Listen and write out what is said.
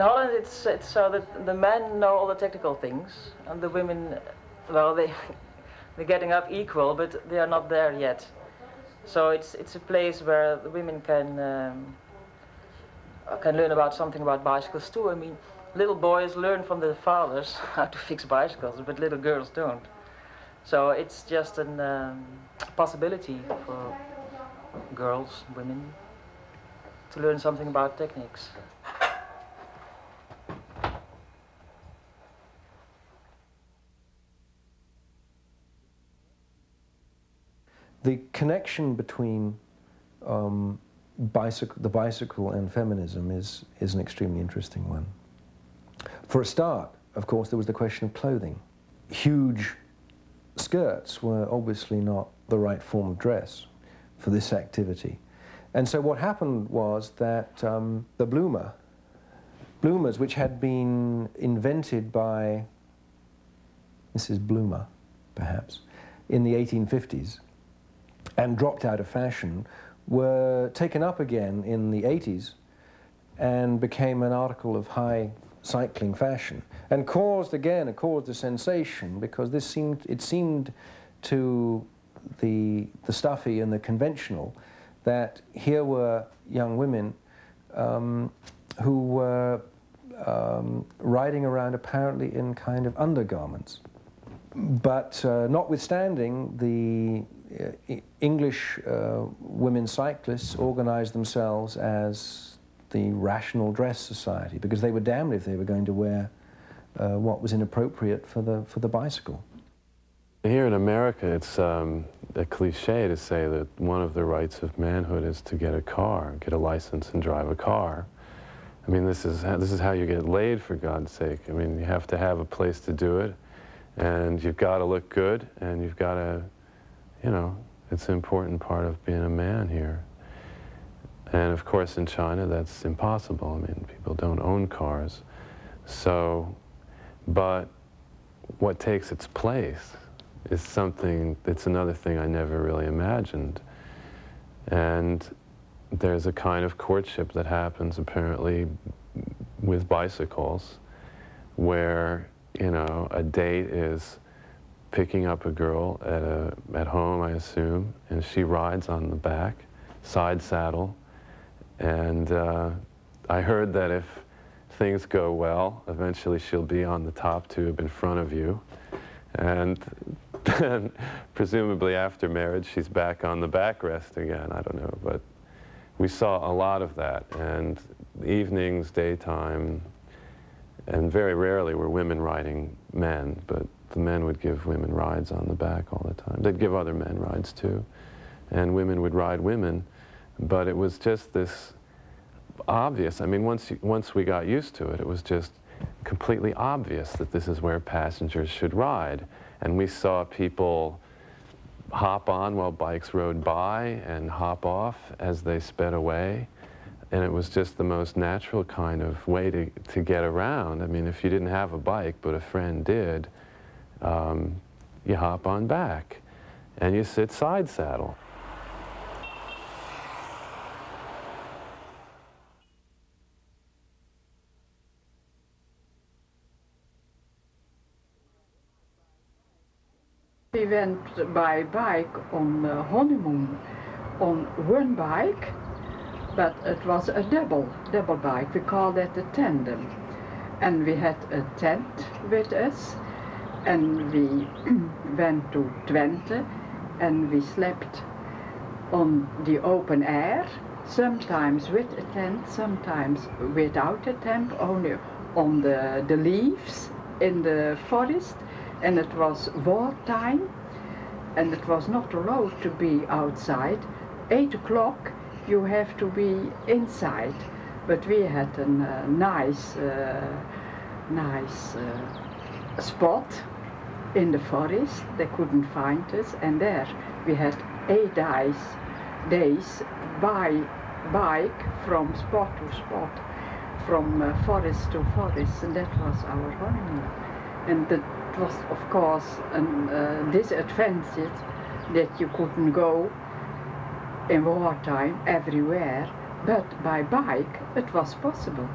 Holland, it's so that the men know all the technical things, and the women, well, they're getting up equal, but they are not there yet. So it's a place where the women can learn about something about bicycles too. I mean, little boys learn from their fathers how to fix bicycles, but little girls don't. So it's just a possibility for girls, women, to learn something about techniques. The connection between the bicycle and feminism is an extremely interesting one. For a start, of course, there was the question of clothing. Huge skirts were obviously not the right form of dress for this activity. And so what happened was that the bloomers, which had been invented by Mrs. Bloomer, perhaps, in the 1850s, and dropped out of fashion, were taken up again in the 80s and became an article of high cycling fashion, and caused a sensation, because it seemed to the stuffy and the conventional that here were young women who were riding around apparently in kind of undergarments. But notwithstanding, the English women cyclists organized themselves as the Rational Dress Society, because they were damned if they were going to wear what was inappropriate for the bicycle. Here in America, it's a cliche to say that one of the rights of manhood is to get a car, get a license and drive a car. I mean, this is how you get laid, for God's sake. I mean, you have to have a place to do it, and you've got to look good, and you've got to, you know, it's an important part of being a man here. And of course in China that's impossible. I mean, people don't own cars. So, but what takes its place is something, it's another thing I never really imagined. And there's a kind of courtship that happens apparently with bicycles where, you know, a date is picking up a girl at home, I assume, and she rides on the back, side saddle. And I heard that if things go well, eventually she'll be on the top tube in front of you. And then presumably after marriage, she's back on the backrest again. I don't know, but we saw a lot of that. And evenings, daytime, and very rarely were women riding men, but the men would give women rides on the back all the time. They'd give other men rides too, and women would ride women. But it was just this obvious. I mean, once we got used to it, it was just completely obvious that this is where passengers should ride. And we saw people hop on while bikes rode by and hop off as they sped away. And it was just the most natural kind of way to get around. I mean, if you didn't have a bike, but a friend did, you hop on back and you sit side saddle. We went by bike on honeymoon on one bike, but it was a double bike. We called it a tandem. And we had a tent with us, and we went to Twente, and we slept on the open air, sometimes with a tent, sometimes without a tent, only on the leaves in the forest. And it was wartime, and it was not allowed to be outside. 8 o'clock you have to be inside. But we had a nice spot in the forest. They couldn't find us, and there we had 8 days by bike from spot to spot, from forest to forest, and that was our honeymoon. And it was, of course, a disadvantage that you couldn't go in wartime everywhere, but by bike it was possible.